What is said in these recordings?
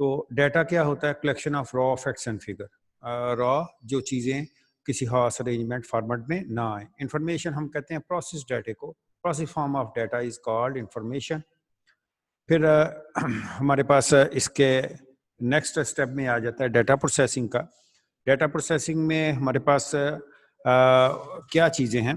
تو ڈیٹا کیا ہوتا ہے؟ Collection of raw facts and figure, را جو چیزیں کسی خاص ارینجمنٹ فارمیٹ میں نہ آئیں. انفارمیشن ہم کہتے ہیں پروسیس ڈیٹا کو، process form of data is called information. پھر ہمارے پاس اس کے نیکسٹ اسٹیپ میں آ جاتا ہے ڈیٹا پروسیسنگ کا. ڈیٹا پروسیسنگ میں ہمارے پاس کیا چیزیں ہیں؟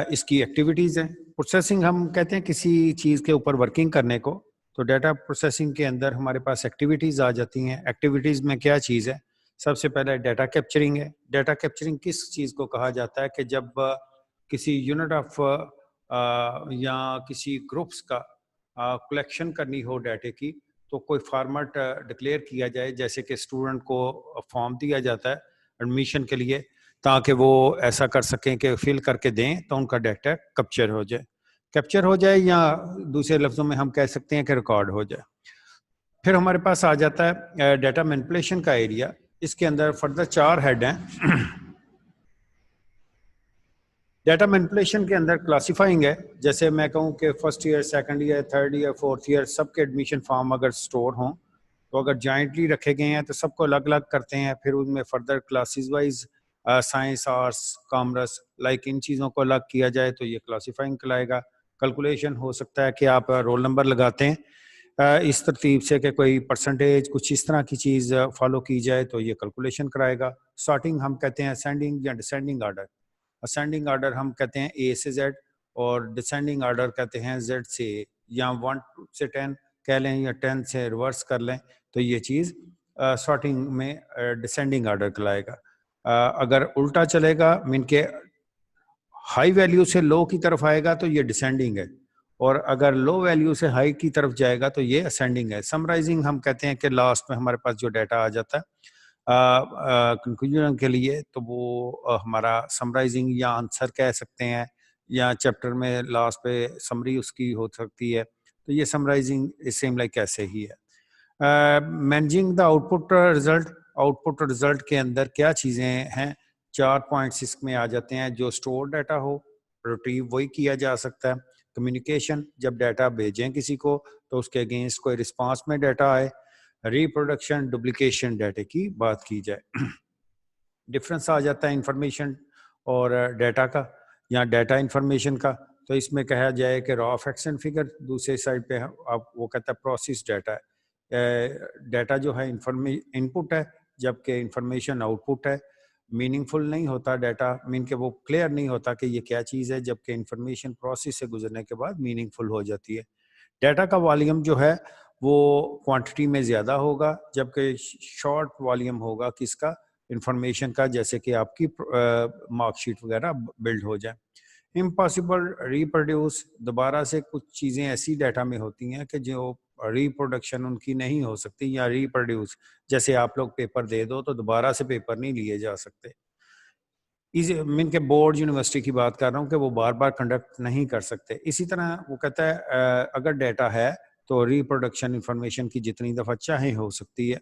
اس کی ایکٹیویٹیز ہیں. پروسیسنگ ہم کہتے ہیں کسی چیز کے اوپر ورکنگ کرنے کو، تو ڈیٹا پروسیسنگ کے اندر ہمارے پاس ایکٹیویٹیز آ جاتی ہیں. ایکٹیویٹیز میں کیا چیز ہے؟ سب سے پہلے ڈیٹا کیپچرنگ ہے. ڈیٹا کیپچرنگ کس چیز کو کہا جاتا ہے؟ کہ جب کسی یونٹ آف یا کسی گروپس کا کلیکشن کرنی ہو ڈیٹے کی، تو کوئی فارمیٹ ڈکلیئر کیا جائے، جیسے کہ اسٹوڈنٹ کو فارم دیا جاتا ہے ایڈمیشن کے لیے، تاکہ وہ ایسا کر سکیں کہ فل کر کے دیں تو ان کا ڈیٹا کیپچر ہو جائے یا دوسرے لفظوں میں ہم کہہ سکتے ہیں کہ ریکارڈ ہو جائے. پھر ہمارے پاس آ جاتا ہے ڈیٹا مینپولیشن کا ایریا. اس کے اندر فردر 4 ہیڈ ہیں. ڈیٹا مینپولیشن کے اندر کلاسیفائنگ ہے. جیسے میں کہوں کہ first year, second year, third year, fourth year سب کے ایڈمیشن فارم اگر سٹور ہوں تو اگر جوائنٹلی رکھے گئے ہیں تو سب کو الگ الگ کرتے ہیں. پھر ان میں further classes wise science, arts, commerce like ان چیزوں کو الگ کیا جائے تو یہ کلاسیفائنگ کہلائے گا. کیلکولیشن ہو سکتا ہے کہ آپ رول نمبر لگاتے ہیں اس ترتیب سے کہ کوئی پرسنٹیج کچھ اس طرح کی چیز فالو کی جائے تو یہ کیلکولیشن کرائے گا. سارٹنگ ہم کہتے ہیں اسینڈنگ یا ڈسینڈنگ آرڈر. اسینڈنگ آرڈر ہم کہتے ہیں اے سے زیڈ، اور ڈسینڈنگ آرڈر کہتے ہیں زیڈ سے اے، یا 1 سے 10 کہہ لیں یا 10 سے ریورس کر لیں تو یہ چیز سارٹنگ میں ڈسینڈنگ آرڈر کہلائے گا. اگر الٹا چلے گا مین کے ہائی ویلیو سے لو کی طرف آئے گا تو یہ ڈسینڈنگ ہے، اور اگر لو ویلیو سے ہائی کی طرف جائے گا تو یہ اسینڈنگ ہے. سمرائزنگ ہم کہتے ہیں کہ لاسٹ میں ہمارے پاس جو ڈیٹا آ جاتا ہے کنکلوژن کے لیے تو وہ ہمارا سمرائزنگ یا آنسر کہہ سکتے ہیں، یا چیپٹر میں لاسٹ پہ سمری اس کی ہو سکتی ہے، تو یہ سمرائزنگ سیم لائک ایسے ہی ہے. Managing the out put result. Out put result کے اندر کیا چیزیں ہیں؟ 4 پوائنٹس اس میں آ جاتے ہیں. جو اسٹور ڈیٹا ہو ریٹریو وہی کیا جا سکتا ہے. کمیونیکیشن، جب ڈیٹا بھیجیں کسی کو تو اس کے اگینسٹ کوئی رسپانس میں ڈیٹا آئے. ریپروڈکشن، ڈپلیکیشن ڈیٹا کی بات کی جائے. ڈفرینس آ جاتا ہے انفارمیشن اور ڈیٹا کا یا ڈیٹا انفارمیشن کا. تو اس میں کہا جائے کہ را فیکٹس اینڈ فگر، دوسرے سائڈ پہ آپ وہ کہتا ہے پروسیس ڈیٹا ہے. ڈیٹا جو ہے ان پٹ ہے، جبکہ انفارمیشن آؤٹ پٹ ہے. میننگ فل نہیں ہوتا ڈیٹا، مین کہ وہ کلیئر نہیں ہوتا کہ یہ کیا چیز ہے، جبکہ انفارمیشن پروسیس سے گزرنے کے بعد میننگ فل ہو جاتی ہے. ڈیٹا کا والیوم جو ہے وہ کوانٹٹی میں زیادہ ہوگا، جبکہ شارٹ والیوم ہوگا کس کا؟ انفارمیشن کا، جیسے کہ آپ کی مارک شیٹ وغیرہ بلڈ ہو جائے. امپاسبل ریپروڈیوس، دوبارہ سے کچھ چیزیں ایسی ڈیٹا میں ہوتی ہیں کہ جو ریپروڈکشن ان کی نہیں ہو سکتی، یا ریپروڈیوس جیسے آپ لوگ پیپر دے دو تو دوبارہ سے پیپر نہیں لیے جا سکتے. من کے بورڈ یونیورسٹی کی بات کر رہا ہوں کہ وہ بار بار کنڈکٹ نہیں کر سکتے. اسی طرح وہ کہتا ہے اگر ڈیٹا ہے تو ریپروڈکشن انفارمیشن کی جتنی دفعہ چاہے ہو سکتی ہے.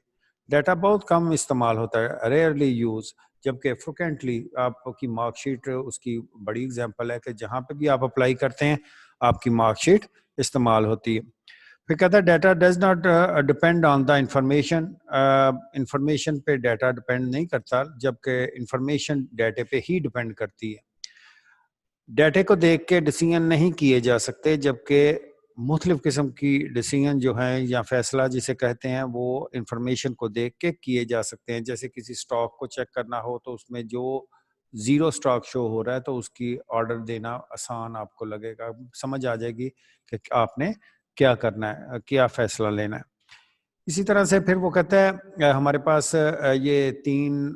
ڈیٹا بہت کم استعمال ہوتا ہے، ریئرلی یوز، جبکہ فریکوینٹلی آپ کی مارک شیٹ اس کی بڑی اگزامپل ہے کہ جہاں پہ بھی آپ اپلائی کرتے ہیں آپ کی مارک شیٹ استعمال ہوتی ہے. پھر کہتا ہے data does not depend on the information. Information پہ ڈیٹا ڈپینڈ نہیں کرتا، جبکہ انفارمیشن ڈیٹے پہ ہی ڈپینڈ کرتی ہے. ڈیٹے کو دیکھ کے ڈیسیژن نہیں کیے جا سکتے، جبکہ مختلف قسم کی ڈیسیژن جو ہیں یا فیصلہ جسے کہتے ہیں وہ انفارمیشن کو دیکھ کے کیے جا سکتے ہیں. جیسے کسی سٹاک کو چیک کرنا ہو تو اس میں جو زیرو سٹاک شو ہو رہا ہے تو اس کی آرڈر دینا آسان آپ کو لگے گا، سمجھ آ جائے گی کہ آپ نے کیا کرنا ہے، کیا فیصلہ لینا ہے. اسی طرح سے پھر وہ کہتا ہے ہمارے پاس یہ 3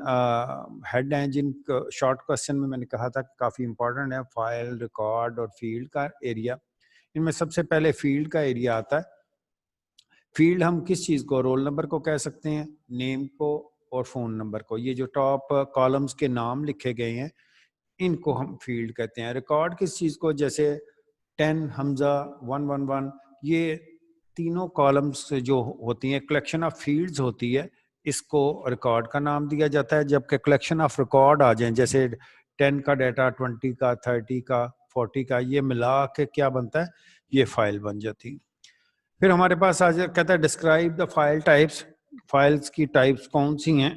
ہیڈ ہیں جن شارٹ کوسچن میں نے کہا تھا کہ کافی امپورٹنٹ ہے، فائل، ریکارڈ اور فیلڈ کا ایریا. ان میں سب سے پہلے فیلڈ کا ایریا آتا ہے. فیلڈ ہم کس چیز کو؟ رول نمبر کو کہہ سکتے ہیں، نیم کو اور فون نمبر کو. یہ جو ٹاپ کالمز کے نام لکھے گئے ہیں ان کو ہم فیلڈ کہتے ہیں. ریکارڈ کس چیز کو؟ جیسے 10 حمزہ 111، یہ تینوں کالمز جو ہوتی ہیں کلیکشن آف فیلڈز ہوتی ہے، اس کو ریکارڈ کا نام دیا جاتا ہے. جبکہ کلیکشن آف ریکارڈ آ جائیں جیسے 10 کا ڈیٹا، 20 کا، 30 کا، 40 کا، یہ ملا کے کیا بنتا ہے؟ یہ فائل بن جاتی. پھر ہمارے پاس آ جائے کہتا ہے describe the file types. Files کی ٹائپس کون سی ہیں؟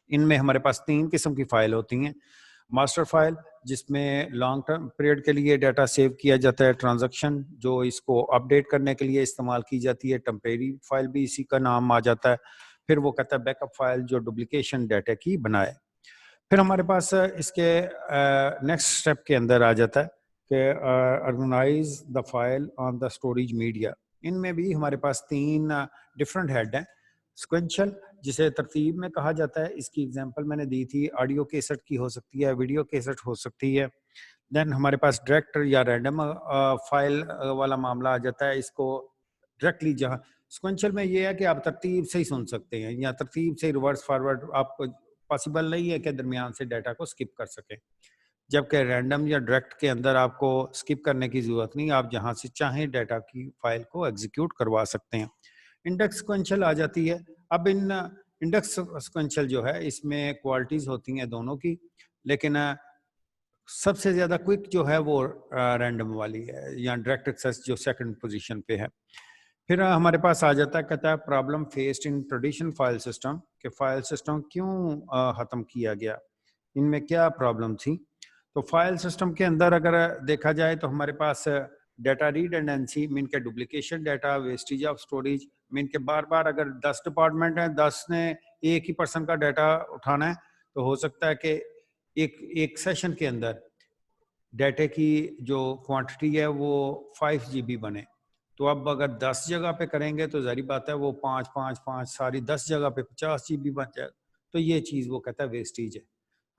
ان میں ہمارے پاس 3 قسم کی فائل ہوتی ہیں. ماسٹر فائل جس میں لانگ ٹرم پیریڈ کے لیے ڈیٹا سیو کیا جاتا ہے. ٹرانزیکشن جو اس کو اپڈیٹ کرنے کے لیے استعمال کی جاتی ہے. ٹمپریری فائل بھی اسی کا نام آ جاتا ہے. پھر وہ کہتا ہے بیک اپ فائل جو ڈپلیکیشن ڈیٹا کی بنائے. پھر ہمارے پاس اس کے نیکسٹ اسٹیپ کے اندر آ جاتا ہے کہ organize the file on the storage media. ان میں بھی ہمارے پاس 3 ڈفرنٹ ہیڈ ہیں. سیکوینشل جسے ترتیب میں کہا جاتا ہے، اس کی ایگزامپل میں نے دی تھی، آڈیو کیسٹ کی ہو سکتی ہے، ویڈیو کیسٹ ہو سکتی ہے. دین ہمارے پاس ڈائریکٹ یا رینڈم فائل والا معاملہ آ جاتا ہے. اس کو ڈائریکٹلی جہاں سیکوینشل میں یہ ہے کہ آپ ترتیب سے ہی سن سکتے ہیں یا ترتیب سے ریورس فارورڈ آپ کو پاسبل نہیں ہے کہ درمیان سے ڈیٹا کو سکپ کر سکیں. جبکہ رینڈم یا ڈائریکٹ کے اندر آپ کو سکپ کرنے کی ضرورت نہیں، آپ جہاں سے چاہیں ڈیٹا کی فائل کو ایگزیکیوٹ کروا سکتے ہیں. انڈیکس سیکوینشل آ جاتی ہے. اب ان انڈیکس سیکوینشل جو ہے اس میں کوالٹیز ہوتی ہیں دونوں کی، لیکن سب سے زیادہ کوئک جو ہے وہ رینڈم والی ہے یا ڈائریکٹ ایکسیس جو سیکنڈ پوزیشن پہ ہے. پھر ہمارے پاس آ جاتا ہے کہتا ہے problem faced in traditional file system, کہ فائل سسٹم کیوں ختم کیا گیا، ان میں کیا پرابلم تھی. تو فائل سسٹم کے اندر اگر دیکھا جائے تو ہمارے پاس ڈیٹا ریڈنڈنسی مین کے duplication data, wastage of storage مین کے بار بار اگر 10 ڈپارٹمنٹ ہیں، 10 نے ایک ہی پرسن کا ڈیٹا اٹھانا ہے تو ہو سکتا ہے کہ ایک سیشن کے اندر ڈیٹا کی جو کوانٹٹی ہے وہ 5 GB بنے. تو اب اگر 10 جگہ پہ کریں گے تو ظاہری بات ہے وہ 5 ساری 10 جگہ پہ 50 GB بن جائے. تو یہ چیز وہ کہتا ہے ویسٹیج ہے،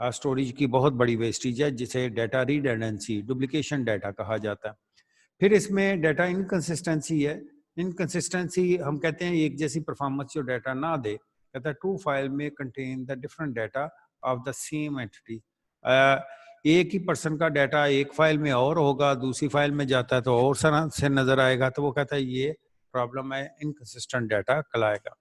اسٹوریج کی بہت بڑی ویسٹیج ہے جسے ڈیٹا ریڈنڈنسی ڈپلیکیشن ڈیٹا کہا جاتا ہے. پھر اس میں ڈیٹا انکنسسٹنسی ہے. انکنسسٹنسی ہم کہتے ہیں ایک جیسی پرفارمنس جو ڈیٹا نہ دے. کہتا ہے 2 فائل میں contain the different data of the same anti. ایک ہی پرسن کا ڈیٹا ایک فائل میں اور ہوگا، دوسری فائل میں جاتا ہے تو اور طرح سے نظر آئے گا. تو وہ کہتا ہے یہ پرابلم ہے، انکنسسٹنٹ ڈیٹا کلائے گا.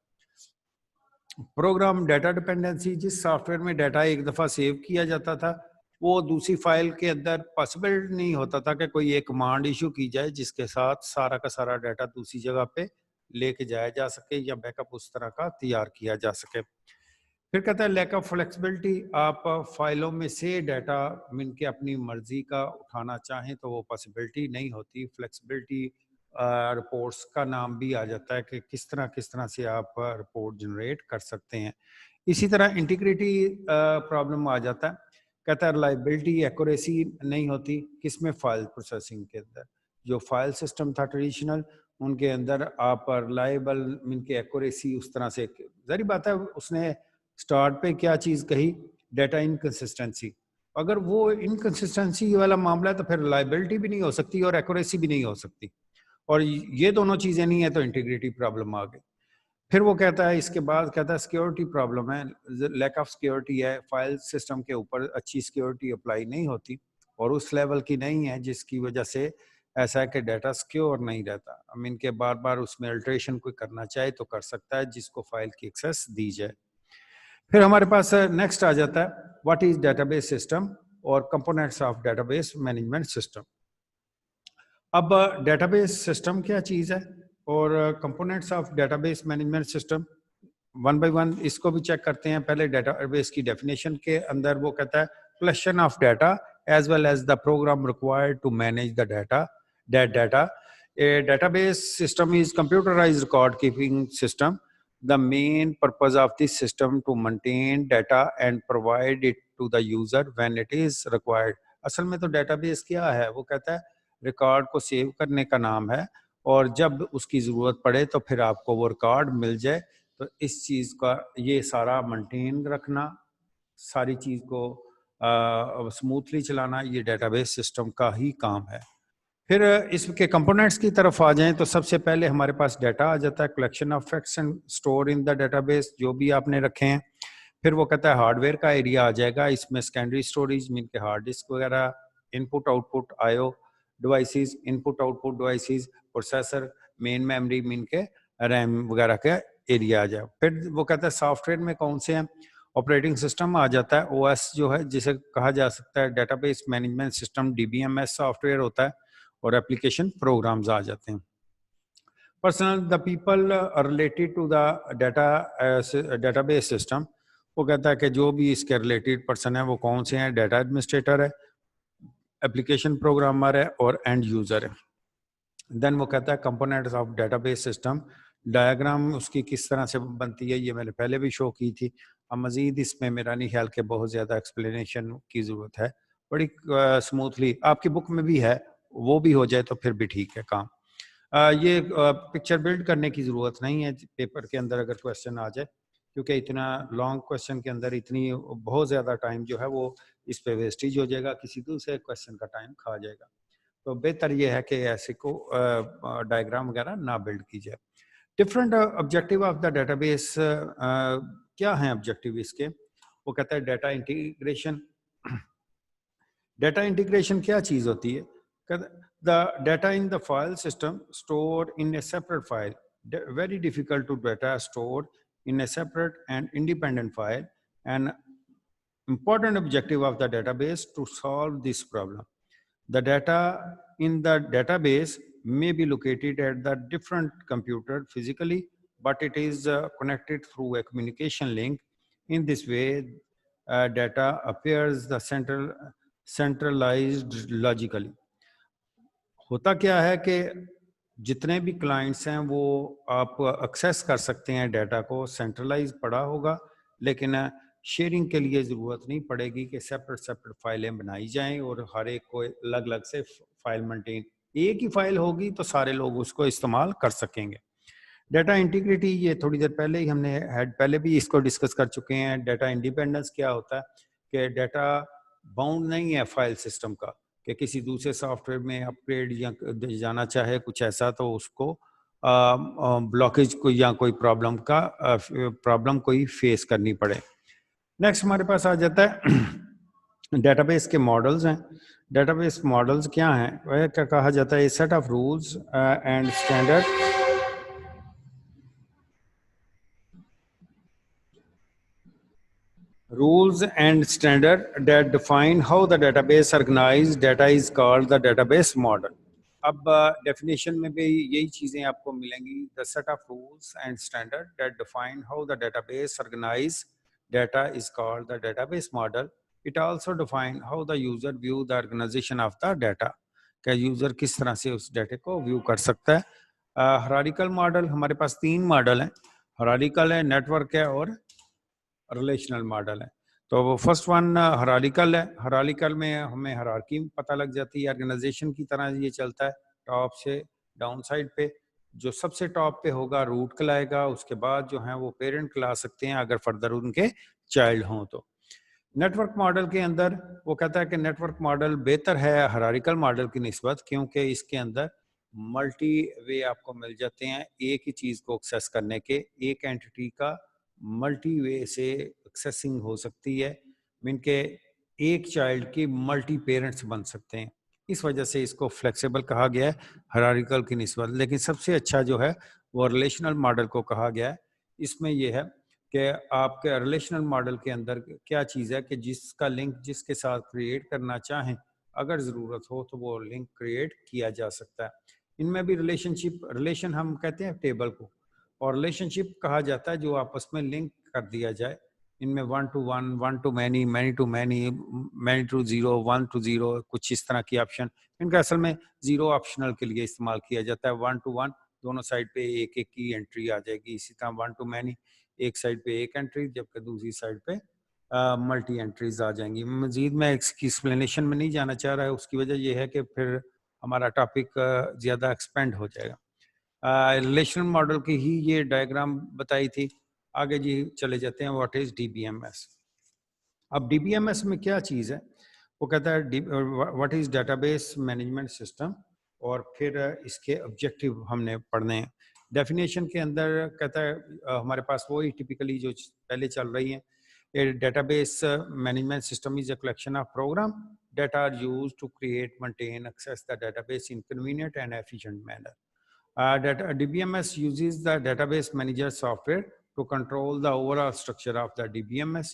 پروگرام ڈیٹا ڈپینڈنسی، جس سافٹ ویئر میں ڈیٹا ایک دفعہ سیو کیا جاتا تھا وہ دوسری فائل کے اندر پاسبل نہیں ہوتا تھا کہ کوئی ایک کمانڈ ایشو کی جائے جس کے ساتھ سارا کا سارا ڈیٹا دوسری جگہ پہ لے کے جایا جا سکے یا بیک اپ اس طرح کا تیار کیا جا سکے. پھر کہتا ہے لیک آف فلیکسیبلٹی، آپ فائلوں میں سے ڈیٹا من کے اپنی مرضی کا اٹھانا چاہیں تو وہ پاسبلٹی نہیں ہوتی. فلیکسیبلٹی رپورٹس کا نام بھی آ جاتا ہے کہ کس طرح سے آپ رپورٹ جنریٹ کر سکتے ہیں. اسی طرح انٹیگریٹی پرابلم آ جاتا ہے. کہتا ہے ریلائبلٹی ایکوریسی نہیں ہوتی. کس میں؟ فائل پروسیسنگ کے اندر. جو فائل سسٹم تھا ٹریڈیشنل ان کے اندر آپ ریلائبل من کے ایکوریسی اس طرح سے، ظاہری بات ہے اس نے سٹارٹ پہ کیا چیز کہی، ڈیٹا انکنسسٹنسی. اگر وہ انکنسسٹنسی والا معاملہ ہے تو پھر ریلائبلٹی بھی نہیں ہو سکتی اور ایکوریسی بھی نہیں ہو سکتی، اور یہ دونوں چیزیں نہیں ہیں تو انٹیگریٹی پرابلم آ گئی. پھر وہ کہتا ہے اس کے بعد کہتا ہے سیکیورٹی پرابلم ہے، لیک آف سیکیورٹی ہے. فائل سسٹم کے اوپر اچھی سیکیورٹی اپلائی نہیں ہوتی اور اس لیول کی نہیں ہے جس کی وجہ سے ایسا ہے کہ ڈیٹا سیکیور نہیں رہتا. ان کے بار بار اس میں الٹریشن کوئی کرنا چاہے تو کر سکتا ہے جس کو فائل کی ایکسیس دی جائے. پھر ہمارے پاس نیکسٹ آ جاتا ہے what is data base system اور components of data base management system. اب ڈیٹا بیس سسٹم کیا چیز ہے اور components of data base management system, one by one اس کو بھی چیک کرتے ہیں. پہلے ڈیٹا بیس کی ڈیفینیشن کے اندر وہ کہتا ہے collection of data as well as the program required to manage the data. Data A database system is computerized record keeping system. The main purpose of this system to maintain data and provide it to the user when it is required. اصل میں تو data base کیا ہے؟ وہ کہتا ہے record کو save کرنے کا نام ہے اور جب اس کی ضرورت پڑے تو پھر آپ کو وہ ریکارڈ مل جائے. تو اس چیز کا یہ سارا مینٹین رکھنا، ساری چیز کو اسموتھلی چلانا، یہ ڈیٹا بیس سسٹم کا ہی کام ہے. پھر اس کے کمپوننٹس کی طرف آ جائیں تو سب سے پہلے ہمارے پاس ڈیٹا آ جاتا ہے، collection of facts and store in the data base, جو بھی آپ نے رکھے ہیں. پھر وہ کہتا ہے ہارڈ ویئر کا ایریا آ جائے گا، اس میں سیکنڈری اسٹوریج مین کے ہارڈ ڈسک وغیرہ، input output IO devices, input output devices, processor, main memory مین کے ریم وغیرہ کا ایریا آ جائے. پھر وہ کہتا ہے سافٹ ویئر میں کون سے ہیں، آپریٹنگ سسٹم آ جاتا ہے، او ایس جو ہے جسے کہا جا سکتا ہے data base management system, DBMS soft where ہوتا ہے، اور اپلیکیشن پروگرامز آ جاتے ہیں. Personal, the people are related to the database system. وہ کہتا ہے کہ جو بھی اس کے ریلیٹڈ پرسن ہے وہ کون سے ہیں، ڈیٹا ایڈمنسٹریٹر ہے، اپلیکیشن پروگرامر ہے اور اینڈ یوزر ہے. دین وہ کہتا ہے components of data base system. Diagram اس کی کس طرح سے بنتی ہے یہ میں نے پہلے بھی شو کی تھی. اب مزید اس میں میرا نہیں خیال کہ بہت زیادہ ایکسپلینیشن کی ضرورت ہے، بڑی اسموتھلی آپ کی بک میں بھی ہے، وہ بھی ہو جائے تو پھر بھی ٹھیک ہے کام. یہ پکچر بلڈ کرنے کی ضرورت نہیں ہے پیپر کے اندر اگر کویسچن آ جائے، کیونکہ اتنا لانگ کویسچن کے اندر اتنی بہت زیادہ ٹائم جو ہے وہ اس پہ ویسٹیج ہو جائے گا، کسی دوسرے کویسچن کا ٹائم کھا جائے گا. تو بہتر یہ ہے کہ ایسے کو ڈائیگرام وغیرہ نہ بلڈ کی جائے. Different objective of the data base کیا ہیں آبجیکٹیو اس کے؟ وہ کہتا ہے ڈیٹا انٹیگریشن. ڈیٹا انٹیگریشن کیا چیز ہوتی ہے؟ The data in the file system stored in a separate file. Very difficult to data stored in a separate and independent file. An important objective of the database to solve this problem. The data in the database may be located at the different computer physically, but it is connected through a communication link. In this way, data appears the centralized logically. ہوتا کیا ہے کہ جتنے بھی clients ہیں وہ آپ access کر سکتے ہیں ڈیٹا کو، سینٹرلائز پڑا ہوگا، لیکن شیئرنگ کے لیے ضرورت نہیں پڑے گی کہ سیپریٹ فائلیں بنائی جائیں اور ہر ایک کو الگ الگ سے فائل مینٹین. ایک ہی فائل ہوگی تو سارے لوگ اس کو استعمال کر سکیں گے. ڈیٹا انٹیگریٹی یہ تھوڑی دیر پہلے ہی ہم نے پہلے بھی اس کو ڈسکس کر چکے ہیں. ڈیٹا انڈیپینڈنس کیا ہوتا ہے کہ ڈیٹا باؤنڈ نہیں ہے فائل سسٹم کا، کہ کسی دوسرے سافٹ ویئر میں اپ گریڈ یا جانا چاہے کچھ ایسا تو اس کو بلاکیج کو یا کوئی پرابلم کوئی فیس کرنی پڑے. نیکسٹ ہمارے پاس آ جاتا ہے ڈیٹا بیس کے ماڈلز ہیں. ڈیٹا بیس ماڈلز کیا ہیں؟ وہ کیا کہا جاتا ہے؟ Set of rules and standard. Rules and standard that define how the database organized data is called the database model. اب ڈیفینیشن میں بھی یہی چیزیں آپ کو ملیں گی. The set of rules and standard that define how the database organized data is called the database model. It also define how the user view the organization of the data. کہ user کس طرح سے اس data کو view کر سکتا ہے. ہرارکل model ہمارے پاس 3 ماڈل ہیں. ہرارکل ہے، نیٹ ورک ہے اور ریلیشنل ماڈل ہے. تو وہ فرسٹ ون ہرارکل ہے. ہرارکل میں ہمیں ہرارکی پتہ لگ جاتی ہے، آرگنائزیشن کی طرح یہ چلتا ہے ٹاپ سے ڈاؤن سائڈ پہ. جو سب سے ٹاپ پہ ہوگا روٹ کلائے گا، اس کے بعد جو ہیں وہ پیرنٹ کلا سکتے ہیں اگر فردر ان کے چائلڈ ہوں تو. نیٹ ورک ماڈل کے اندر وہ کہتا ہے کہ نیٹ ورک ماڈل بہتر ہے ہرارکل ماڈل کی نسبت، کیونکہ اس کے اندر ملٹی وے آپ کو مل جاتے ہیں ایک ہی چیز کو ایکسیس کرنے کے. ایک اینٹی کا ملٹی وے سے ایکسیسنگ ہو سکتی ہے، مین کہ ایک چائلڈ کی ملٹی پیرنٹس بن سکتے ہیں. اس وجہ سے اس کو فلیکسیبل کہا گیا ہے ہرارکل کی نسبت. لیکن سب سے اچھا جو ہے وہ ریلیشنل ماڈل کو کہا گیا ہے. اس میں یہ ہے کہ آپ کے ریلیشنل ماڈل کے اندر کیا چیز ہے کہ جس کا لنک جس کے ساتھ کریٹ کرنا چاہیں اگر ضرورت ہو تو وہ لنک کریٹ کیا جا سکتا ہے. ان میں بھی ریلیشن ہم کہتے ہیں ٹیبل کو، اور ریلیشن شپ کہا جاتا ہے جو آپس میں لنک کر دیا جائے. ان میں 1 to 1، 1 to many، many to many، many to 0، 1 to 0، کچھ اس طرح کی آپشن. ان کا اصل میں 0 آپشنل کے لیے استعمال کیا جاتا ہے. 1 to 1 دونوں سائڈ پہ ایک ایک کی انٹری آ جائے گی. اسی طرح 1 to many ایک سائڈ پہ ایک انٹری، جبکہ دوسری سائڈ پہ ملٹی انٹریز آ جائیں گی. مزید میں اس کی ایکسپلینیشن میں نہیں جانا چاہ رہا ہے، اس کی وجہ یہ ہے کہ پھر ہمارا ٹاپک زیادہ ایکسپینڈ ہو جائے گا. ریلیشنل ماڈل کی ہی یہ ڈائیگرام بتائی تھی. آگے جی چلے جاتے ہیں. What is D B M S? اب ڈی بی ایم ایس میں کیا چیز ہے؟ وہ کہتا ہے what is data base management system, اور پھر اس کے آبجیکٹیو ہم نے پڑھنے ہیں. ڈیفینیشن کے اندر کہتا ہے ہمارے پاس وہی ٹپیکلی جو پہلے چل رہی ہیں. Data base management system is a collection of program that are used to create, maintain, access the database in convenient and efficient manner. DBMS uses the database manager software to control the overall structure of the DBMS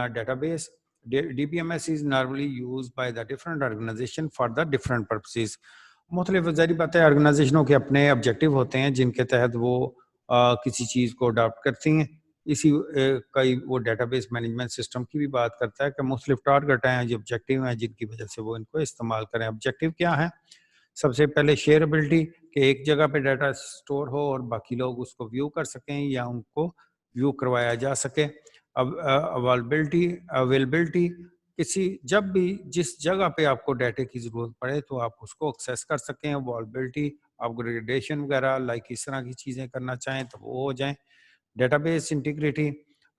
database. DBMS is normally used by the different organization for the different purposes. مختلف ظاہری بات ہے آرگنائزیشنوں کے اپنے objective ہوتے ہیں جن کے تحت وہ کسی چیز کو اڈاپٹ کرتی ہیں. اسی کئی وہ ڈیٹا بیس مینجمنٹ سسٹم کی بھی بات کرتا ہے کہ مختلف ٹارگٹ ہیں جو آبجیکٹیو ہیں جن کی وجہ سے وہ ان کو استعمال کریں. آبجیکٹیو کیا ہیں؟ سب سے پہلے شیئربلٹی کہ ایک جگہ پہ ڈیٹا سٹور ہو اور باقی لوگ اس کو ویو کر سکیں یا ان کو ویو کروایا جا سکے. اویلیبلٹی کسی جب بھی جس جگہ پہ آپ کو ڈیٹا کی ضرورت پڑے تو آپ اس کو ایکسیس کر سکیں. اویلیبلٹی اپگریڈیشن وغیرہ لائک اس طرح کی چیزیں کرنا چاہیں تو وہ ہو جائیں. ڈیٹا بیس انٹیگریٹی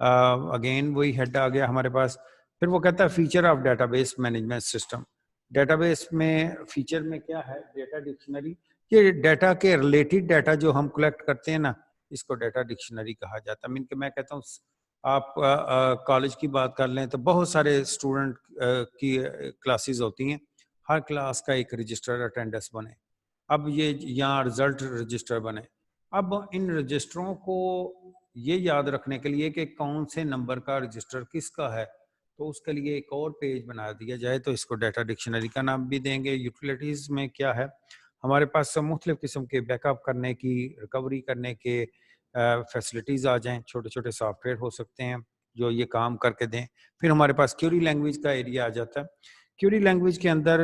اگین وہی ہیڈ آ گیا ہمارے پاس. پھر وہ کہتا ہے feature of data base management system. Data base میں فیچر میں کیا ہے؟ Data dictionary. یہ ڈیٹا کے ریلیٹڈ ڈیٹا جو ہم کلیکٹ کرتے ہیں نا اس کو ڈیٹا ڈکشنری کہا جاتا ہے. کہ میں کہتا ہوں آپ کالج کی بات کر لیں تو بہت سارے اسٹوڈنٹ کی کلاسز ہوتی ہیں. ہر کلاس کا ایک رجسٹر اٹینڈنس بنے. اب یہ یہاں رزلٹ رجسٹر بنے. اب ان رجسٹروں کو یہ یاد رکھنے کے لیے کہ کون سے نمبر کا رجسٹر کس کا ہے تو اس کے لیے ایک اور پیج بنا دیا جائے تو اس کو ڈیٹا ڈکشنری کا نام بھی دیں گے. یوٹیلیٹیز میں کیا ہے؟ ہمارے پاس مختلف قسم کے بیک اپ کرنے کی ریکوری کرنے کے فیسلٹیز آ جائیں. چھوٹے چھوٹے سافٹ ویئر ہو سکتے ہیں جو یہ کام کر کے دیں. پھر ہمارے پاس کیوری لینگویج کا ایریا آ جاتا ہے. کیوری لینگویج کے اندر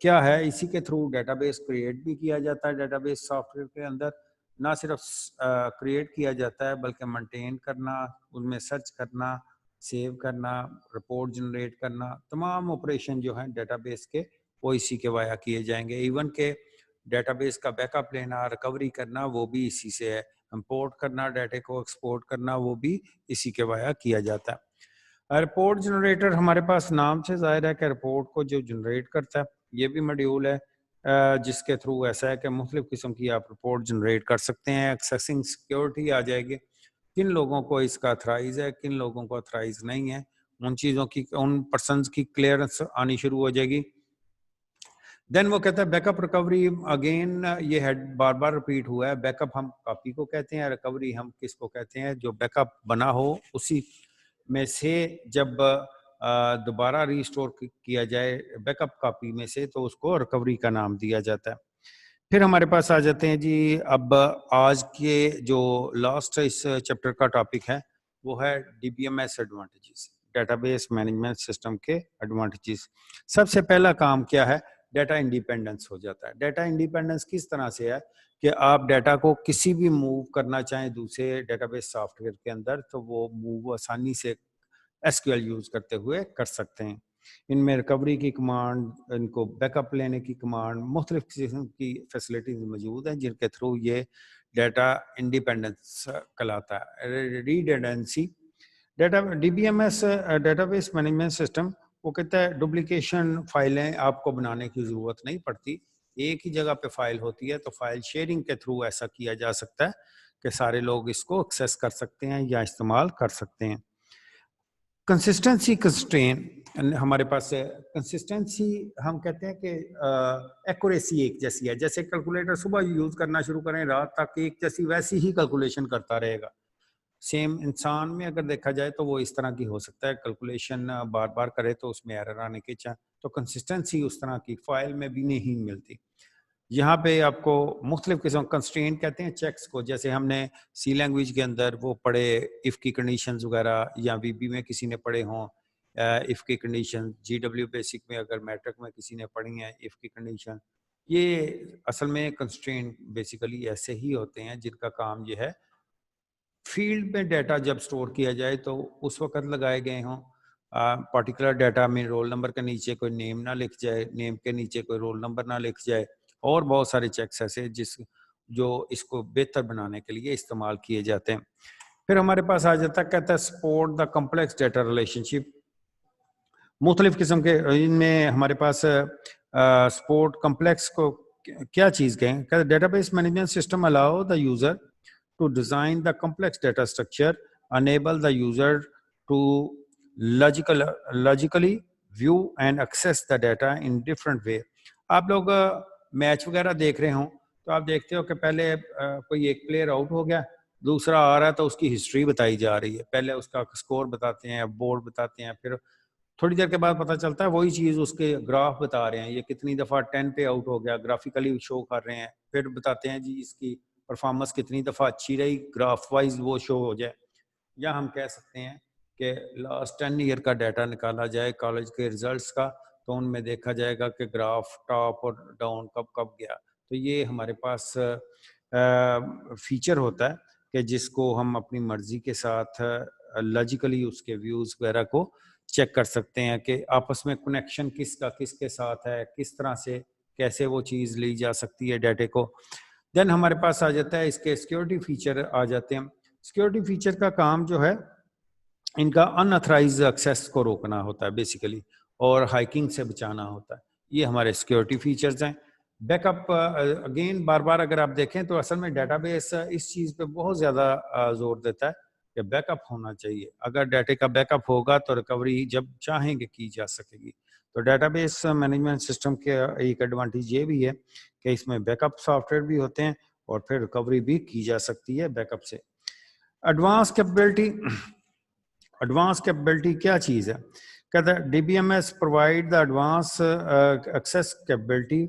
کیا ہے؟ اسی کے تھرو ڈیٹا بیس کریٹ بھی کیا جاتا ہے. ڈیٹا بیس سافٹ ویئر کے اندر نہ صرف کریٹ کیا جاتا ہے بلکہ مینٹین کرنا، ان میں سرچ کرنا، سیو کرنا، رپورٹ جنریٹ کرنا، تمام آپریشن جو ہیں ڈیٹا بیس کے وہ اسی کے وایا کیے جائیں گے. ایون کہ ڈیٹا بیس کا بیک اپ لینا، ریکوری کرنا وہ بھی اسی سے ہے. امپورٹ کرنا، ڈیٹا کو ایکسپورٹ کرنا وہ بھی اسی کے وایا کیا جاتا ہے. رپورٹ جنریٹر ہمارے پاس نام سے ظاہر ہے کہ رپورٹ کو جو جنریٹ کرتا ہے. یہ بھی ماڈیول ہے جس کے تھرو ایسا ہے کہ مختلف قسم کی آپ رپورٹ جنریٹ کر سکتے ہیں. ایکسیسنگ سیکیورٹی آ جائے گی. کن لوگوں کو اس کا اتھرائز ہے، کن لوگوں کو اتھرائز نہیں ہے، ان چیزوں کی ان پرسنز کی کلیئرنس آنی شروع ہو جائے گی. دین وہ کہتا ہے بیک اپ ریکوری. اگین یہ ہیڈ بار بار ریپیٹ ہوا ہے. بیک اپ ہم کاپی کو کہتے ہیں، ریکوری ہم کس کو کہتے ہیں؟ جو بیک اپ بنا ہو اسی میں سے جب دوبارہ ریسٹور کیا جائے بیک اپ کاپی میں سے تو اس کو ریکوری کا نام دیا جاتا ہے. پھر ہمارے پاس آ جاتے ہیں جی اب آج کے جو لاسٹ اس چیپٹر کا ٹاپک ہے وہ ہے D B M S advantages, data base management system کے ایڈوانٹیجز. سب سے پہلا کام کیا ہے؟ ڈیٹا انڈیپینڈنس ہو جاتا ہے. ڈیٹا انڈیپینڈنس کس طرح سے ہے کہ آپ ڈیٹا کو کسی بھی موو کرنا چاہیں دوسرے ڈیٹا بیس سافٹ ویئر کے اندر تو وہ موو آسانی سے ایس کیو ایل یوز کرتے ہوئے کر سکتے ہیں. ان میں ریکوری کی کمانڈ، ان کو بیک اپ لینے کی کمانڈ، مختلف قسم کی فیسلٹیز موجود ہیں جن کے تھرو یہ ڈیٹا انڈیپینڈنس کہلاتا ہے. Redundancy data D B M S data base management system وہ کہتا ہے ڈپلیکیشن فائلیں آپ کو بنانے کی ضرورت نہیں پڑتی. ایک ہی جگہ پہ فائل ہوتی ہے تو فائل شیئرنگ کے تھرو ایسا کیا جا سکتا ہے کہ سارے لوگ اس کو ایکسیس کر سکتے ہیں یا استعمال کر سکتے ہیں. کنسسٹنسی کنسٹرین ہمارے پاس ہے. کنسسٹنسی ہم کہتے ہیں کہ ایکوریسی ایک جیسی ہے. جیسے کیلکولیٹر صبح یوز کرنا شروع کریں رات تک ایک جیسی ویسی ہی کیلکولیشن کرتا رہے گا. سیم انسان میں اگر دیکھا جائے تو وہ اس طرح کی ہو سکتا ہے کیلکولیشن بار بار کرے تو اس میں ایرر آنے کے چاہے تو کنسسٹنسی اس طرح کی فائل میں بھی نہیں ملتی. یہاں پہ آپ کو مختلف قسم کنسٹرین کہتے ہیں چیکس کو. جیسے ہم نے سی لینگویج کے اندر وہ پڑھے اف کی کنڈیشنز وغیرہ یا وی بی میں کسی نے پڑھے ہوں اف کی کنڈیشن. جی ڈبلیو بیسک میں اگر میٹرک میں کسی نے پڑھی ہیں اف کی کنڈیشن. یہ اصل میں کنسٹرین بیسیکلی ایسے ہی ہوتے ہیں جن کا کام یہ ہے فیلڈ میں ڈیٹا جب سٹور کیا جائے تو اس وقت لگائے گئے ہوں. پارٹیکولر ڈیٹا میں رول نمبر کے نیچے کوئی نیم نہ لکھ جائے، نیم کے نیچے کوئی رول نمبر نہ لکھ جائے، اور بہت سارے چیکس ایسے جو اس کو بہتر بنانے کے لیے استعمال کیے جاتے ہیں. پھر ہمارے پاس آ جاتا ہے کہتا ہے support the complex data relationship. مختلف قسم کے ان میں ہمارے پاس سپورٹ کمپلیکس کو کیا چیز کہیں کہ data base management system allow the user to design the complex data structure, enable the user to logically view and access the data in different way. آپ لوگ میچ وغیرہ دیکھ رہے ہوں تو آپ دیکھتے ہو کہ پہلے کوئی ایک پلیئر آؤٹ ہو گیا، دوسرا آ رہا ہے تو اس کی ہسٹری بتائی جا رہی ہے. پہلے اس کا اسکور بتاتے ہیں، بورڈ بتاتے ہیں، پھر تھوڑی دیر کے بعد پتہ چلتا ہے وہی چیز اس کے گراف بتا رہے ہیں، یہ کتنی دفعہ 10 پہ آؤٹ ہو گیا، گرافیکلی شو کر رہے ہیں، پھر بتاتے ہیں جی اس کی پرفارمنس کتنی دفعہ اچھی رہی، گراف وائز وہ شو ہو جائے. یا ہم کہہ سکتے ہیں کہ لاسٹ 10 ایئر کا ڈیٹا نکالا جائے کالج کے ریزلٹس کا، تو ان میں دیکھا جائے گا کہ گراف ٹاپ اور ڈاؤن کب کب گیا. تو یہ ہمارے پاس فیچر ہوتا ہے کہ جس کو ہم اپنی مرضی کے ساتھ لاجیکلی اس کے ویوز وغیرہ کو چیک کر سکتے ہیں کہ آپس میں کنیکشن کس کا کس کے ساتھ ہے، کس طرح سے کیسے وہ چیز لی جا سکتی ہے ڈیٹے کو. دین ہمارے پاس آ جاتا ہے اس کے سیکیورٹی فیچر آ جاتے ہیں. سیکیورٹی فیچر کا کام جو ہے ان کا ان اتھرائز ایکسیس کو روکنا ہوتا ہے بیسیکلی، اور ہائیکنگ سے بچانا ہوتا ہے. یہ ہمارے سیکیورٹی فیچرز ہیں. بیک اپ اگین بار بار اگر آپ دیکھیں تو اصل میں ڈیٹا بیس اس چیز پہ بہت زیادہ زور دیتا ہے کہ بیک اپ ہونا چاہیے. اگر ڈیٹے کا بیک اپ ہوگا تو ریکوری جب چاہیں گے کی جا سکے گی. تو ڈیٹا بیس مینجمنٹ سسٹم کے ایک ایڈوانٹیج یہ بھی ہے کہ اس میں بیک اپ سافٹ ویئر بھی ہوتے ہیں اور پھر ریکوری بھی کی جا سکتی ہے بیک اپ سے. ایڈوانس کیپیبلٹی کیا چیز ہے؟ کہتا ہے D B M S provide the advance access capability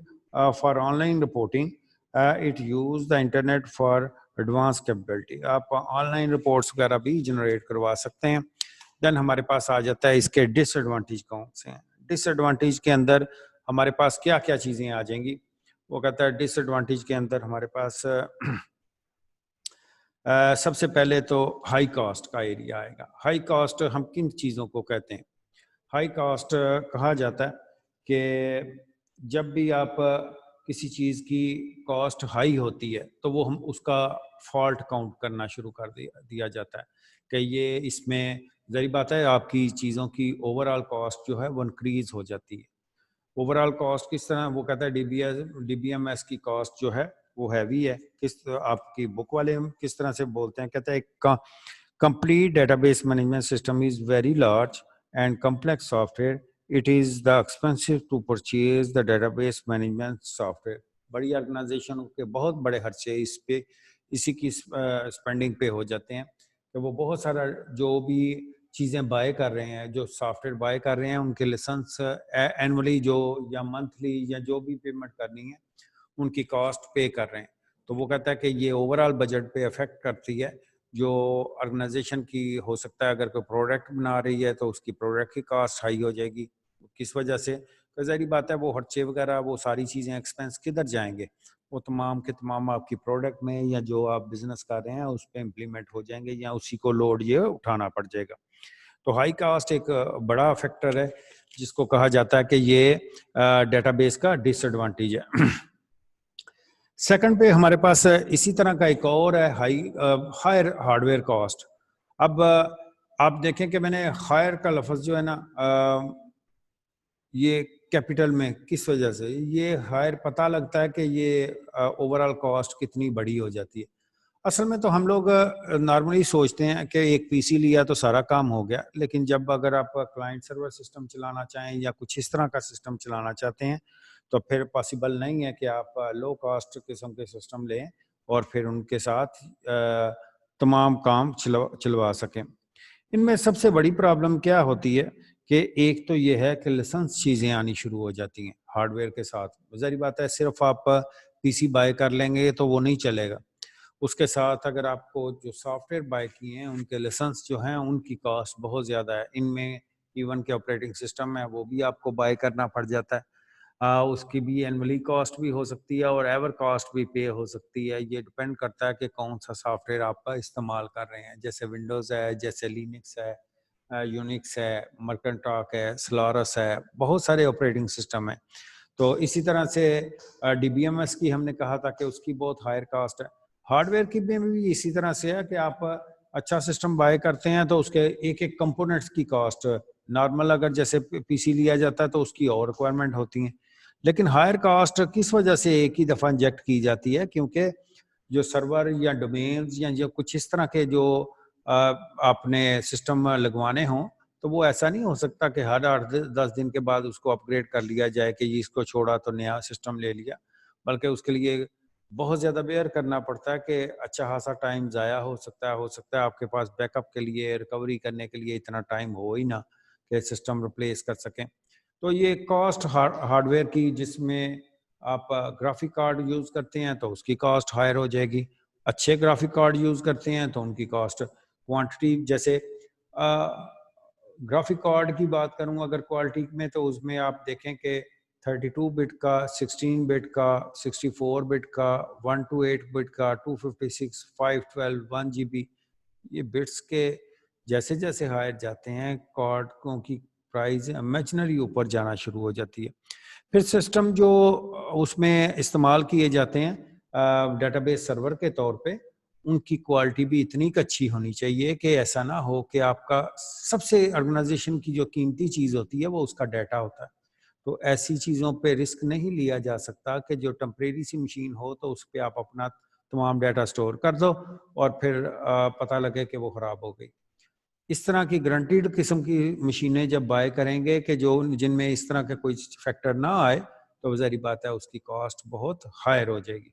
for online reporting. It use the internet for advance capability. آپ آن لائن رپورٹس وغیرہ بھی جنریٹ کروا سکتے ہیں. دین ہمارے پاس آ جاتا ہے اس کے ڈس ایڈوانٹیج کون سے ہیں. ڈس ایڈوانٹیج کے اندر ہمارے پاس کیا کیا چیزیں آ جائیں گی؟ وہ کہتا ہے ڈس ایڈوانٹیج کے اندر ہمارے پاس سب سے پہلے تو ہائی کاسٹ کا ایریا آئے گا. ہائی کاسٹ ہم کن چیزوں کو کہتے ہیں؟ ہائی کاسٹ کہا جاتا ہے کہ جب بھی آپ کسی چیز کی کاسٹ ہائی ہوتی ہے تو وہ ہم اس کا فالٹ کاؤنٹ کرنا شروع کر دیا جاتا ہے کہ یہ اس میں ظاہر بات ہے آپ کی چیزوں کی اوور آل کاسٹ جو ہے وہ انکریز ہو جاتی ہے. اوور آل کاسٹ کس طرح؟ وہ کہتا ہے ڈی بی ایم ایس کی کاسٹ جو ہے وہ ہیوی ہے. کس آپ کی بک والے کس طرح سے بولتے ہیں؟ کہتا ہے complete data base management system is very large and complex software. It is the expensive to purchase the data base management software. بڑی آرگنائزیشن کے بہت بڑے خرچے اس پہ اسی کی اسپینڈنگ پہ ہو جاتے ہیں کہ وہ بہت سارا جو بھی چیزیں بائی کر رہے ہیں، جو سافٹ ویئر بائی کر رہے ہیں، ان کے لائسنس اینولی جو یا منتھلی یا جو بھی پیمنٹ کرنی ہے ان کی کاسٹ پے کر رہے ہیں. تو وہ کہتا ہے کہ یہ اوور آل بجٹ پہ افیکٹ کرتی ہے. جو آرگنائزیشن کی ہو سکتا ہے اگر کوئی پروڈکٹ بنا رہی ہے تو اس کی پروڈکٹ کی کاسٹ ہائی ہو جائے گی. کس وجہ سے؟ کہ ظاہری بات ہے وہ خرچے وغیرہ وہ ساری چیزیں ایکسپینس کدھر جائیں گے؟ وہ تمام کے تمام آپ کی پروڈکٹ میں یا جو آپ بزنس کر رہے ہیں اس پہ امپلیمنٹ ہو جائیں گے یا اسی کو لوڈ یہ اٹھانا پڑ جائے گا. تو ہائی کاسٹ ایک بڑا فیکٹر ہے جس کو کہا جاتا ہے کہ یہ ڈیٹا بیس کا ڈس ایڈوانٹیج ہے. سیکنڈ پہ ہمارے پاس اسی طرح کا ایک اور ہے ہائر ہارڈ ویئر کاسٹ. اب آپ دیکھیں کہ میں نے ہائر کا لفظ جو ہے نا یہ کیپٹل میں کس وجہ سے یہ ہائر پتہ لگتا ہے کہ یہ اوور آل کاسٹ کتنی بڑی ہو جاتی ہے. اصل میں تو ہم لوگ نارملی سوچتے ہیں کہ ایک پی سی لیا تو سارا کام ہو گیا، لیکن جب اگر آپ کلائنٹ سرور سسٹم چلانا چاہیں یا کچھ اس طرح کا سسٹم چلانا چاہتے ہیں تو پھر پاسبل نہیں ہے کہ آپ لو کاسٹ قسم کے سسٹم لیں اور پھر ان کے ساتھ تمام کام چلوا سکیں. ان میں سب سے بڑی پرابلم کیا ہوتی ہے کہ ایک تو یہ ہے کہ لائسنس چیزیں آنی شروع ہو جاتی ہیں ہارڈ ویئر کے ساتھ. ظاہری بات ہے صرف آپ پی سی بائی کر لیں گے تو وہ نہیں چلے گا. اس کے ساتھ اگر آپ کو جو سافٹ ویئر بائی کیے ہیں ان کے لائسنس جو ہیں ان کی کاسٹ بہت زیادہ ہے. ان میں ایون کے آپریٹنگ سسٹم ہے وہ بھی آپ کو بائی کرنا پڑ جاتا ہے. اس کی بھی اینولی کاسٹ بھی ہو سکتی ہے اور ایور کاسٹ بھی پے ہو سکتی ہے. یہ ڈپینڈ کرتا ہے کہ کون سا سافٹ ویئر آپ کا استعمال کر رہے ہیں. جیسے ونڈوز ہے، جیسے لینکس ہے، یونکس ہے، مرکنٹاک ہے، سلارس ہے، بہت سارے آپریٹنگ سسٹم ہیں. تو اسی طرح سے ڈی بی ایم ایس کی ہم نے کہا تھا کہ اس کی بہت ہائر کاسٹ ہے. ہارڈ ویئر کی بھی اسی طرح سے ہے کہ آپ اچھا سسٹم بائی کرتے ہیں تو اس کے ایک ایک کمپوننٹس کی کاسٹ نارمل اگر جیسے پی سی لیا جاتا ہے تو اس کی اور ریکوائرمنٹ ہوتی ہیں، لیکن ہائر کاسٹ کس وجہ سے ایک ہی دفعہ انجیکٹ کی جاتی ہے؟ کیونکہ جو سرور یا ڈومینز یا جو کچھ اس طرح کے جو آپ نے سسٹم لگوانے ہوں تو وہ ایسا نہیں ہو سکتا کہ ہر 8-10 دن کے بعد اس کو اپ گریڈ کر لیا جائے کہ اس کو چھوڑا تو نیا سسٹم لے لیا، بلکہ اس کے لیے بہت زیادہ بیئر کرنا پڑتا ہے کہ اچھا خاصا ٹائم ضائع ہو سکتا ہے آپ کے پاس بیک اپ کے لیے ریکوری کرنے کے لیے اتنا ٹائم ہو ہی نہ. کہ سسٹم ریپلیس کر سکیں. تو یہ کاسٹ ہارڈ ویئر کی، جس میں آپ گرافک کارڈ یوز کرتے ہیں تو اس کی کاسٹ ہائر ہو جائے گی. اچھے گرافک کارڈ یوز کرتے ہیں تو ان کی کاسٹ کوانٹٹی، جیسے گرافک کارڈ کی بات کروں اگر کوالٹی میں، تو اس میں آپ دیکھیں کہ 32 بٹ کا، 16 بٹ کا، 64 بٹ کا، 128 بٹ کا، 256، 512، 1 GB، یہ بٹس کے جیسے جیسے ہائر جاتے ہیں کارڈوں کی پرائز امیجنری اوپر جانا شروع ہو جاتی ہے. پھر سسٹم جو اس میں استعمال کیے جاتے ہیں ڈیٹا بیس سرور کے طور پہ، ان کی کوالٹی بھی اتنی اچھی ہونی چاہیے کہ ایسا نہ ہو کہ آپ کا سب سے آرگنائزیشن کی جو قیمتی چیز ہوتی ہے وہ اس کا ڈیٹا ہوتا ہے. تو ایسی چیزوں پہ رسک نہیں لیا جا سکتا کہ جو ٹمپریری سی مشین ہو تو اس پہ آپ اپنا تمام ڈیٹا سٹور کر دو اور پھر پتہ لگے کہ وہ خراب ہو گئی. اس طرح کی گارنٹیڈ قسم کی مشینیں جب بائی کریں گے کہ جن میں اس طرح کا کوئی فیکٹر نہ آئے، تو ظاہری بات ہے اس کی کاسٹ بہت ہائر ہو جائے گی.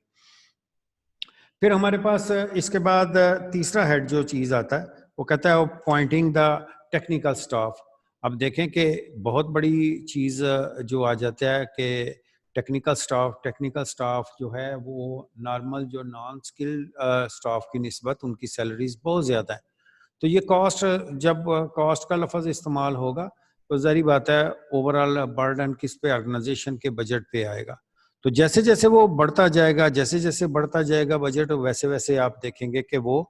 پھر ہمارے پاس اس کے بعد تیسرا ہیڈ جو چیز آتا ہے وہ کہتا ہے اپوائنٹنگ دا ٹیکنیکل سٹاف. اب دیکھیں کہ بہت بڑی چیز جو آ جاتا ہے کہ ٹیکنیکل سٹاف جو ہے وہ نارمل جو نان اسکل سٹاف کی نسبت ان کی سیلریز بہت زیادہ ہیں. تو یہ کاسٹ، جب کاسٹ کا لفظ استعمال ہوگا تو ظاہری بات ہے اوور آل برڈن کس پہ، آرگنائزیشن کے بجٹ پہ آئے گا. تو جیسے جیسے وہ بڑھتا جائے گا، جیسے جیسے بڑھتا جائے گا بجٹ، ویسے ویسے آپ دیکھیں گے کہ وہ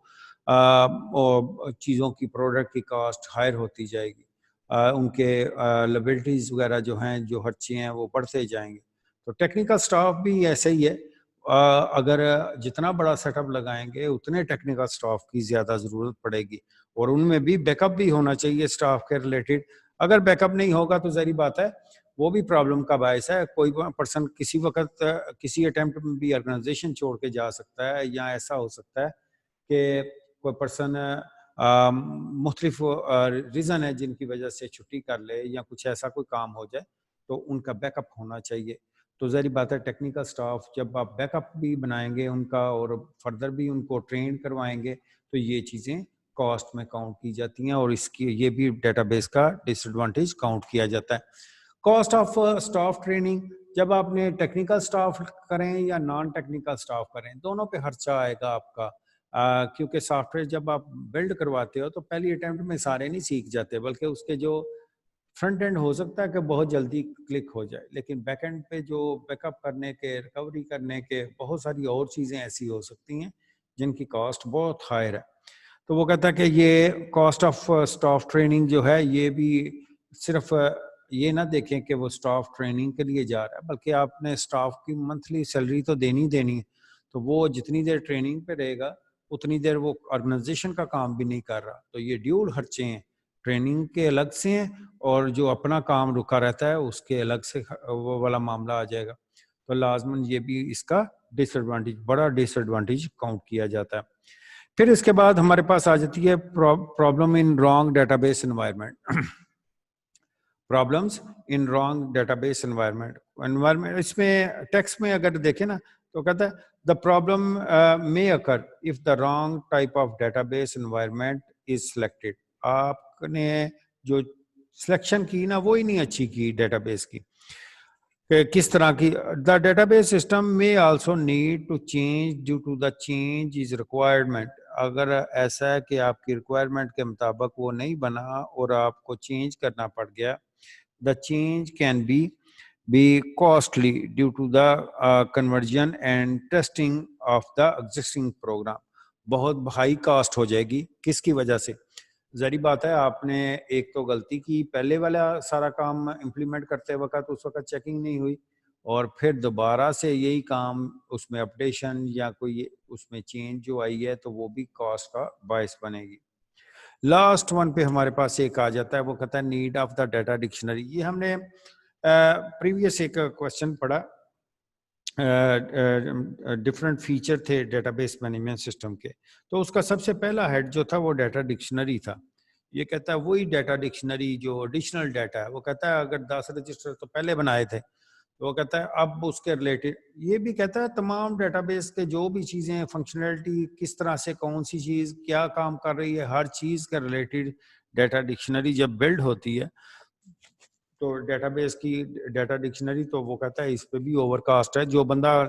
چیزوں کی پروڈکٹ کی کاسٹ ہائر ہوتی جائے گی. ان کے لائبلٹیز وغیرہ جو ہیں، جو خرچے ہیں، وہ بڑھتے جائیں گے. تو ٹیکنیکل سٹاف بھی ایسے ہی ہے، اگر جتنا بڑا سیٹ اپ لگائیں گے اتنے ٹیکنیکل سٹاف کی زیادہ ضرورت پڑے گی، اور ان میں بھی بیک اپ بھی ہونا چاہیے سٹاف کے ریلیٹڈ. اگر بیک اپ نہیں ہوگا تو ظاہری بات ہے وہ بھی پرابلم کا باعث ہے. کوئی پرسن کسی وقت کسی اٹیمپٹ میں بھی آرگنائزیشن چھوڑ کے جا سکتا ہے، یا ایسا ہو سکتا ہے کہ کوئی پرسن مختلف ریزن ہے جن کی وجہ سے چھٹی کر لے، یا کچھ ایسا کوئی کام ہو جائے، تو ان کا بیک اپ ہونا چاہیے. تو ظاہری بات ہے ٹیکنیکل سٹاف جب آپ بیک اپ بھی بنائیں گے ان کا اور فردر بھی ان کو ٹرین کروائیں گے، تو یہ چیزیں کاسٹ میں کاؤنٹ کی جاتی ہیں، اور اس کی یہ بھی ڈیٹا بیس کا ڈس ایڈوانٹیج کاؤنٹ کیا جاتا ہے. کاسٹ آف سٹاف ٹریننگ، جب آپ نے ٹیکنیکل سٹاف کریں یا نان ٹیکنیکل سٹاف کریں، دونوں پہ خرچہ آئے گا آپ کا. کیونکہ سافٹ ویئر جب آپ بلڈ کرواتے ہو تو پہلی اٹیمپٹ میں سارے نہیں سیکھ جاتے، بلکہ اس کے جو فرنٹ اینڈ ہو سکتا ہے کہ بہت جلدی کلک ہو جائے، لیکن بیک اینڈ پہ جو بیک اپ کرنے کے، ریکوری کرنے کے، بہت ساری اور چیزیں ایسی ہو سکتی ہیں جن کی کاسٹ بہت ہائر ہے. تو وہ کہتا ہے کہ یہ کاسٹ آف سٹاف ٹریننگ جو ہے، یہ بھی صرف یہ نہ دیکھیں کہ وہ سٹاف ٹریننگ کے لیے جا رہا ہے، بلکہ آپ نے سٹاف کی منتھلی سیلری تو دینی ہے. تو وہ جتنی دیر ٹریننگ پہ رہے گا اتنی دیر وہ آرگنائزیشن کا کام بھی نہیں کر رہا. تو یہ ڈیول خرچے ہیں، ٹریننگ کے الگ سے ہیں، اور جو اپنا کام رکا رہتا ہے اس کے الگ سے وہ والا معاملہ آ جائے گا. تو لازماً یہ بھی اس کا ڈس ایڈوانٹیج، بڑا ڈس ایڈوانٹیج کاؤنٹ کیا جاتا ہے. پھر اس کے بعد ہمارے پاس آ جاتی ہے problem in wrong data base environment. Problems in wrong data base environment. اس میں ٹیکسٹ میں اگر دیکھیں نا تو کہتا ہے the problem may occur if the wrong type of database environment is selected. آپ نے جو سلیکشن کی نا وہی نہیں اچھی کی ڈیٹا بیس کی، کہ کس طرح کی. the database system may also need to change due to the change is requirement. اگر ایسا ہے کہ آپ کی ریکوائرمنٹ کے مطابق وہ نہیں بنا اور آپ کو چینج کرنا پڑ گیا، the change can be costly due to the conversion and testing of the existing program. بہت ہائی کاسٹ ہو جائے گی. کس کی وجہ سے؟ ظاہری بات ہے آپ نے ایک تو غلطی کی، پہلے والا سارا کام امپلیمنٹ کرتے وقت اس وقت چیکنگ نہیں ہوئی، اور پھر دوبارہ سے یہی کام اس میں اپڈیشن یا کوئی اس میں چینج جو آئی ہے تو وہ بھی کاسٹ کا باعث بنے گی. لاسٹ ون پہ ہمارے پاس ایک آ جاتا ہے، وہ کہتا ہے need of the data dictionary. یہ ہم نے پریویس ایک کوشچن پڑھا، ڈفرینٹ فیچر تھے ڈیٹا بیس مینجمنٹ سسٹم کے، تو اس کا سب سے پہلا ہیڈ جو تھا وہ ڈیٹا ڈکشنری تھا. یہ کہتا ہے وہی ڈیٹا ڈکشنری جو ایڈیشنل ڈیٹا ہے، وہ کہتا ہے اگر 10 رجسٹر تو پہلے بنائے تھے، تو وہ کہتا ہے اب اس کے ریلیٹڈ یہ بھی کہتا ہے تمام ڈیٹا بیس کے جو بھی چیزیں فنکشنلٹی کس طرح سے کون سی چیز کیا کام کر رہی ہے، ہر چیز کے ریلیٹڈ ڈیٹا ڈکشنری جب بلڈ ہوتی ہے تو ڈیٹا بیس کی ڈیٹا ڈکشنری تو وہ کہتا ہے اس پہ بھی اوور کاسٹ ہے. جو بندہ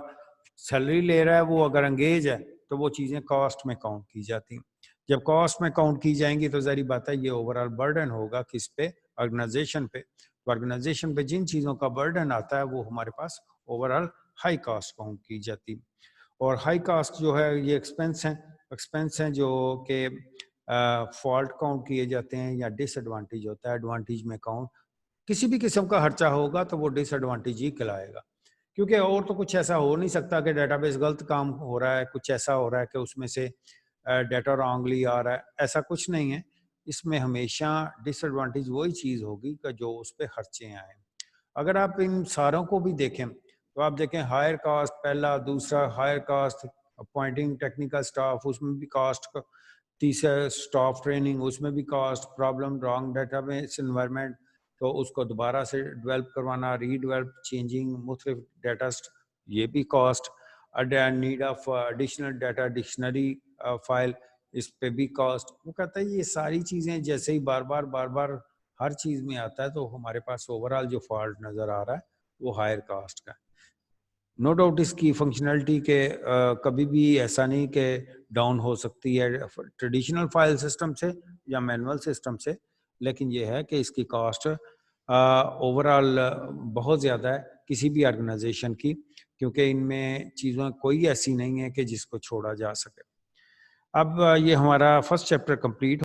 سیلری لے رہا ہے وہ اگر انگیج ہے تو وہ چیزیں کاسٹ میں کاؤنٹ کی جاتی ہیں. جب کاسٹ میں کاؤنٹ کی جائیں گی تو ظاہری بات ہے یہ اوور آل برڈن ہوگا کس پہ؟ آرگنائزیشن پہ. تو آرگنائزیشن پہ جن چیزوں کا برڈن آتا ہے وہ ہمارے پاس overall high cost count کی جاتی. اور ہائی کاسٹ جو ہے یہ ایکسپینس ہیں جو کہ فالٹ کاؤنٹ کیے جاتے ہیں یا ڈس ایڈوانٹیج ہوتا ہے. ایڈوانٹیج میں کاؤنٹ کسی بھی قسم کا خرچہ ہوگا تو وہ ڈس ایڈوانٹیج ہی کہلائے گا, کیونکہ اور تو کچھ ایسا ہو نہیں سکتا کہ ڈیٹا بیس غلط کام ہو رہا ہے, کچھ ایسا ہو رہا ہے کہ اس میں سے ڈیٹا رانگلی آ رہا ہے, ایسا کچھ نہیں ہے. اس میں ہمیشہ ڈس ایڈوانٹیج وہی چیز ہوگی کہ جو اس پہ خرچے آئیں. اگر آپ ان ساروں کو بھی دیکھیں تو آپ دیکھیں ہائر کاسٹ پہلا, دوسرا higher cost appointing technical staff, اس میں بھی کاسٹ, تیسرا سٹاف ٹریننگ, اس میں بھی cost, problem wrong data base environment تو اس کو دوبارہ سے ڈیولپ کروانا, ری ڈیولپ, چینجنگ مختلف ڈیٹا, یہ بھی cost, need of additional data dictionary file, اس پہ بھی کاسٹ. وہ کہتا ہے یہ ساری چیزیں جیسے ہی بار بار ہر چیز میں آتا ہے تو ہمارے پاس اوور آل جو فالٹ نظر آ رہا ہے وہ ہائر کاسٹ کا ہے. نو ڈاؤٹ اس کی فنکشنلٹی کے کبھی بھی ایسا نہیں کہ ڈاؤن ہو سکتی ہے ٹریڈیشنل فائل سسٹم سے یا مینول سسٹم سے, لیکن یہ ہے کہ اس کی کاسٹ اوور آل بہت زیادہ ہے کسی بھی آرگنائزیشن کی, کیونکہ ان میں چیزوں کوئی ایسی نہیں ہے کہ جس کو چھوڑا جا سکے. اب یہ ہمارا فرسٹ چیپٹر کمپلیٹ